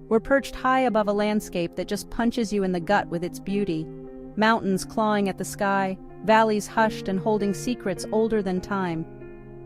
We're perched high above a landscape that just punches you in the gut with its beauty. Mountains clawing at the sky, valleys hushed and holding secrets older than time.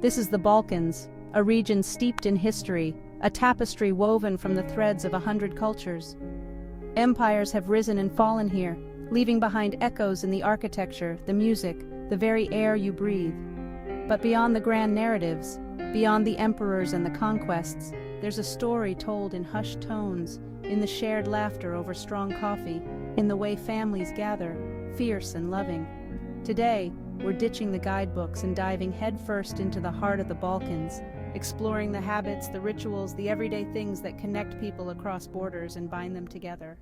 This is the Balkans, a region steeped in history, a tapestry woven from the threads of 100 cultures. Empires have risen and fallen here, leaving behind echoes in the architecture, the music, the very air you breathe. But beyond the grand narratives, beyond the emperors and the conquests, there's a story told in hushed tones, in the shared laughter over strong coffee, in the way families gather, fierce and loving. Today, we're ditching the guidebooks and diving headfirst into the heart of the Balkans, exploring the habits, the rituals, the everyday things that connect people across borders and bind them together.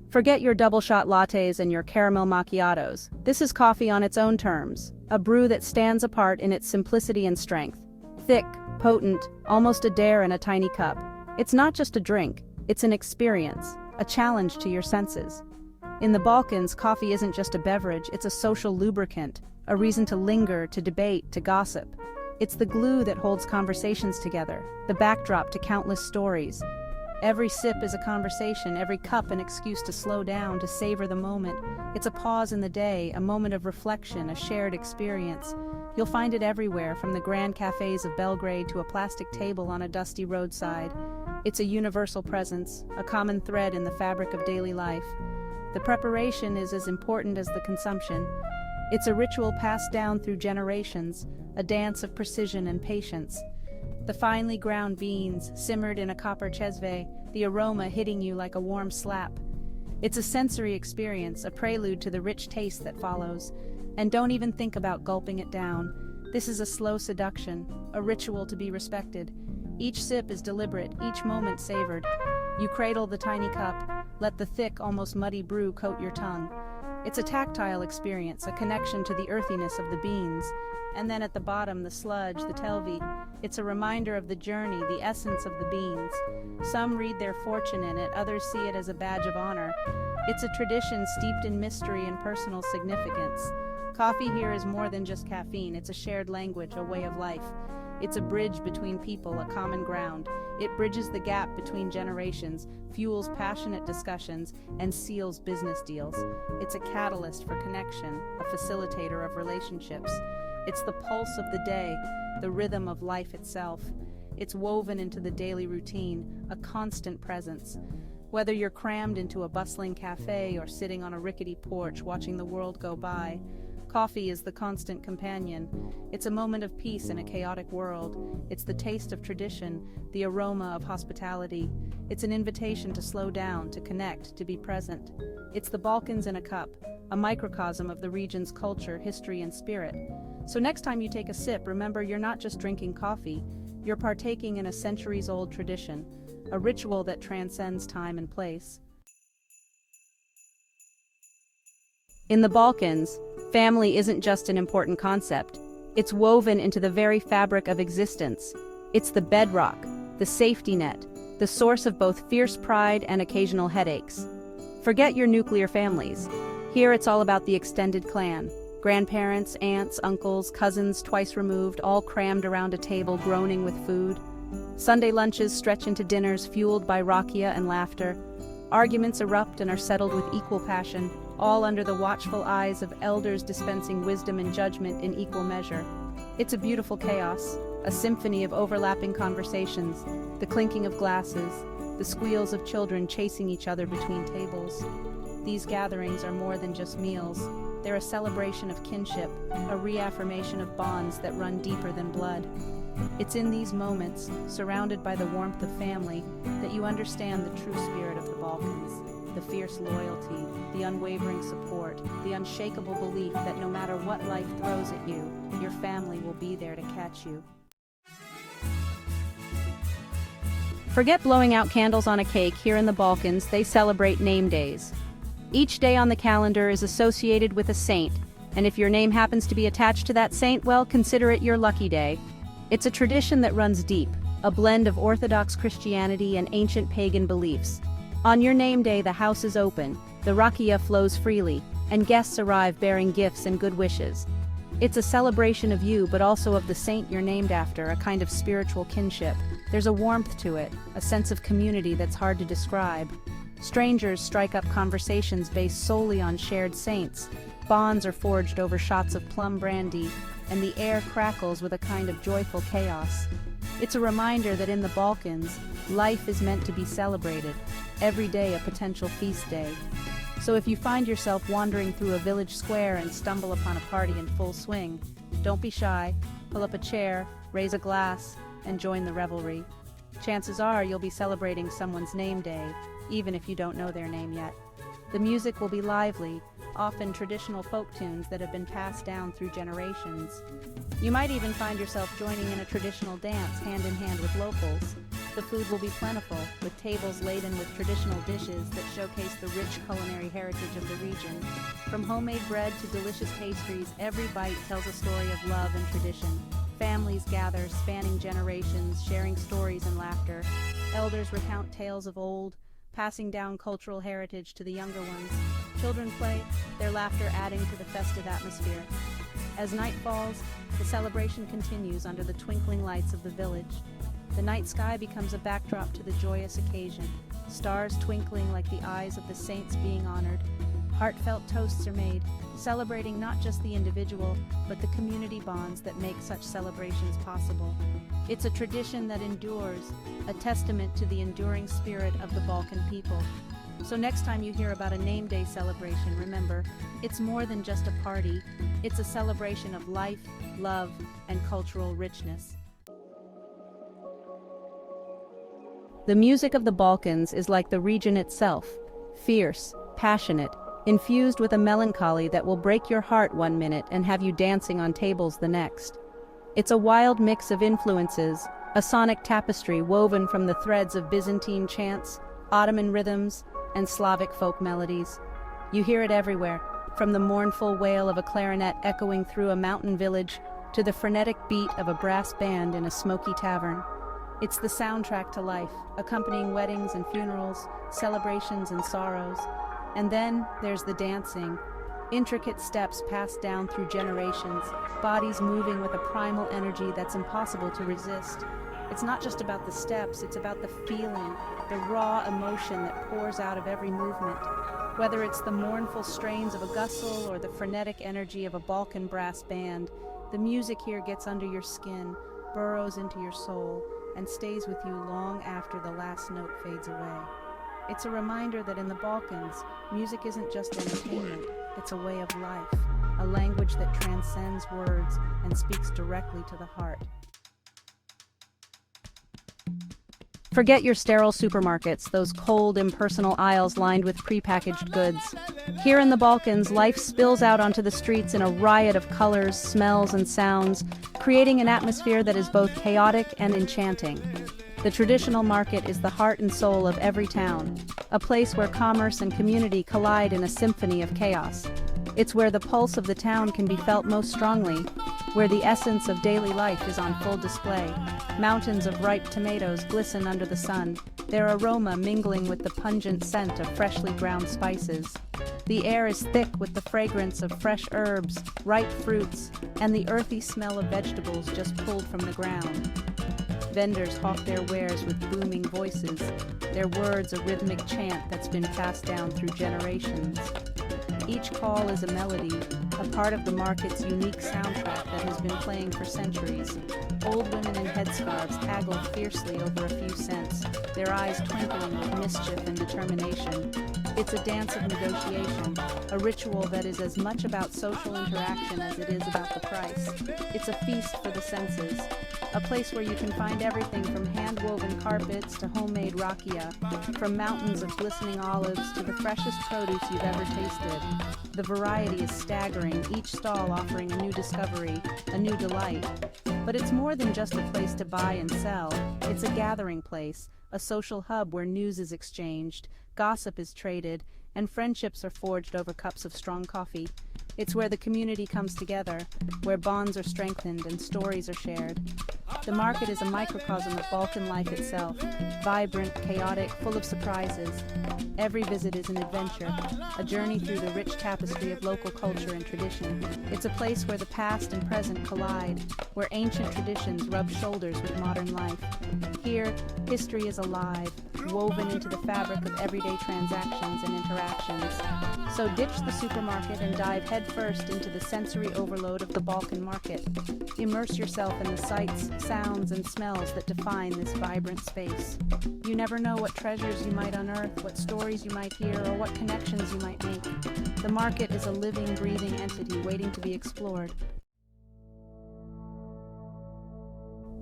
Forget your double-shot lattes and your caramel macchiatos. This is coffee on its own terms, a brew that stands apart in its simplicity and strength. Thick, potent, almost a dare in a tiny cup. It's not just a drink, it's an experience, a challenge to your senses. In the Balkans, coffee isn't just a beverage, it's a social lubricant, a reason to linger, to debate, to gossip. It's the glue that holds conversations together, the backdrop to countless stories. Every sip is a conversation, every cup an excuse to slow down, to savor the moment. It's a pause in the day, a moment of reflection, a shared experience. You'll find it everywhere, from the grand cafes of Belgrade to a plastic table on a dusty roadside. It's a universal presence, a common thread in the fabric of daily life. The preparation is as important as the consumption. It's a ritual passed down through generations, a dance of precision and patience. The finely ground beans, simmered in a copper chesve, the aroma hitting you like a warm slap. It's a sensory experience, a prelude to the rich taste that follows. And don't even think about gulping it down. This is a slow seduction, a ritual to be respected. Each sip is deliberate, each moment savored. You cradle the tiny cup, let the thick, almost muddy brew coat your tongue. It's a tactile experience, a connection to the earthiness of the beans. And then at the bottom, the sludge, the telvi. It's a reminder of the journey, the essence of the beans. Some read their fortune in it, others see it as a badge of honor. It's a tradition steeped in mystery and personal significance. Coffee here is more than just caffeine, it's a shared language, a way of life. It's a bridge between people, a common ground. It bridges the gap between generations, fuels passionate discussions, and seals business deals. It's a catalyst for connection, a facilitator of relationships. It's the pulse of the day, the rhythm of life itself. It's woven into the daily routine, a constant presence. Whether you're crammed into a bustling cafe or sitting on a rickety porch watching the world go by, coffee is the constant companion. It's a moment of peace in a chaotic world. It's the taste of tradition, the aroma of hospitality. It's an invitation to slow down, to connect, to be present. It's the Balkans in a cup, a microcosm of the region's culture, history, and spirit. So next time you take a sip, remember you're not just drinking coffee, you're partaking in a centuries-old tradition, a ritual that transcends time and place. In the Balkans, family isn't just an important concept. It's woven into the very fabric of existence. It's the bedrock, the safety net, the source of both fierce pride and occasional headaches. Forget your nuclear families. Here it's all about the extended clan. Grandparents, aunts, uncles, cousins twice removed, all crammed around a table groaning with food. Sunday lunches stretch into dinners fueled by rakia and laughter. Arguments erupt and are settled with equal passion, all under the watchful eyes of elders dispensing wisdom and judgment in equal measure. It's a beautiful chaos, a symphony of overlapping conversations, the clinking of glasses, the squeals of children chasing each other between tables. These gatherings are more than just meals. They're a celebration of kinship, a reaffirmation of bonds that run deeper than blood. It's in these moments, surrounded by the warmth of family, that you understand the true spirit of the Balkans, the fierce loyalty, the unwavering support, the unshakable belief that no matter what life throws at you, your family will be there to catch you. Forget blowing out candles on a cake. Here in the Balkans, they celebrate name days. Each day on the calendar is associated with a saint, and if your name happens to be attached to that saint, well, consider it your lucky day. It's a tradition that runs deep, a blend of Orthodox Christianity and ancient pagan beliefs. On your name day, the house is open, the rakia flows freely, and guests arrive bearing gifts and good wishes. It's a celebration of you, but also of the saint you're named after, a kind of spiritual kinship. There's a warmth to it, a sense of community that's hard to describe. Strangers strike up conversations based solely on shared saints. Bonds are forged over shots of plum brandy, and the air crackles with a kind of joyful chaos. It's a reminder that in the Balkans, life is meant to be celebrated, every day a potential feast day. So if you find yourself wandering through a village square and stumble upon a party in full swing, don't be shy, pull up a chair, raise a glass, and join the revelry. Chances are you'll be celebrating someone's name day, even if you don't know their name yet. The music will be lively, often traditional folk tunes that have been passed down through generations. You might even find yourself joining in a traditional dance hand in hand with locals. The food will be plentiful, with tables laden with traditional dishes that showcase the rich culinary heritage of the region. From homemade bread to delicious pastries, every bite tells a story of love and tradition. Families gather, spanning generations, sharing stories and laughter. Elders recount tales of old, passing down cultural heritage to the younger ones. Children play, their laughter adding to the festive atmosphere. As night falls, the celebration continues under the twinkling lights of the village. The night sky becomes a backdrop to the joyous occasion, stars twinkling like the eyes of the saints being honored. Heartfelt toasts are made, celebrating not just the individual, but the community bonds that make such celebrations possible. It's a tradition that endures, a testament to the enduring spirit of the Balkan people. So next time you hear about a name day celebration, remember, it's more than just a party. It's a celebration of life, love, and cultural richness. The music of the Balkans is like the region itself, fierce, passionate, infused with a melancholy that will break your heart one minute and have you dancing on tables the next. It's a wild mix of influences, a sonic tapestry woven from the threads of Byzantine chants, Ottoman rhythms, and Slavic folk melodies. You hear it everywhere, from the mournful wail of a clarinet echoing through a mountain village to the frenetic beat of a brass band in a smoky tavern. It's the soundtrack to life, accompanying weddings and funerals, celebrations and sorrows. And then there's the dancing, intricate steps passed down through generations, bodies moving with a primal energy that's impossible to resist. It's not just about the steps, it's about the feeling, the raw emotion that pours out of every movement. Whether it's the mournful strains of a gusle or the frenetic energy of a Balkan brass band, the music here gets under your skin, burrows into your soul, and stays with you long after the last note fades away. It's a reminder that in the Balkans, music isn't just entertainment, it's a way of life, a language that transcends words and speaks directly to the heart. Forget your sterile supermarkets, those cold, impersonal aisles lined with prepackaged goods. Here in the Balkans, life spills out onto the streets in a riot of colors, smells, and sounds, creating an atmosphere that is both chaotic and enchanting. The traditional market is the heart and soul of every town, a place where commerce and community collide in a symphony of chaos. It's where the pulse of the town can be felt most strongly, where the essence of daily life is on full display. Mountains of ripe tomatoes glisten under the sun, their aroma mingling with the pungent scent of freshly ground spices. The air is thick with the fragrance of fresh herbs, ripe fruits, and the earthy smell of vegetables just pulled from the ground. Vendors hawk their wares with booming voices, their words a rhythmic chant that's been passed down through generations. Each call is a melody, a part of the market's unique soundtrack that has been playing for centuries. Old women in headscarves haggle fiercely over a few cents, their eyes twinkling with mischief and determination. It's a dance of negotiation, a ritual that is as much about social interaction as it is about the price. It's a feast for the senses, a place where you can find everything from hand-woven carpets to homemade rakia, from mountains of glistening olives to the freshest produce you've ever tasted. The variety is staggering, each stall offering a new discovery, a new delight. But it's more than just a place to buy and sell. It's a gathering place, a social hub where news is exchanged, gossip is traded, and friendships are forged over cups of strong coffee. It's where the community comes together, where bonds are strengthened and stories are shared. The market is a microcosm of Balkan life itself, vibrant, chaotic, full of surprises. Every visit is an adventure, a journey through the rich tapestry of local culture and tradition. It's a place where the past and present collide, where ancient traditions rub shoulders with modern life. Here, history is alive, woven into the fabric of everyday transactions and interactions. So ditch the supermarket and dive headfirst into the sensory overload of the Balkan market. Immerse yourself in the sights, sounds, and smells that define this vibrant space. You never know what treasures you might unearth, what stories you might hear, or what connections you might make. The market is a living, breathing entity waiting to be explored.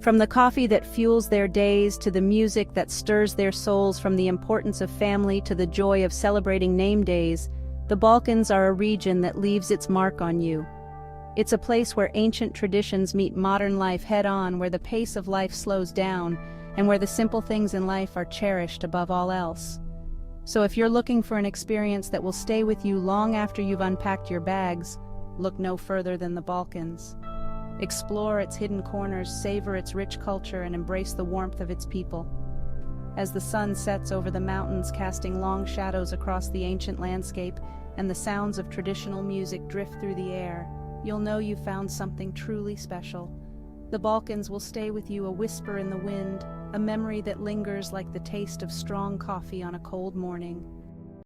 From the coffee that fuels their days to the music that stirs their souls, from the importance of family to the joy of celebrating name days, the Balkans are a region that leaves its mark on you. It's a place where ancient traditions meet modern life head-on, where the pace of life slows down, and where the simple things in life are cherished above all else. So if you're looking for an experience that will stay with you long after you've unpacked your bags, look no further than the Balkans. Explore its hidden corners, savor its rich culture, and embrace the warmth of its people. As the sun sets over the mountains, casting long shadows across the ancient landscape, and the sounds of traditional music drift through the air, you'll know you've found something truly special. The Balkans will stay with you, a whisper in the wind, a memory that lingers like the taste of strong coffee on a cold morning.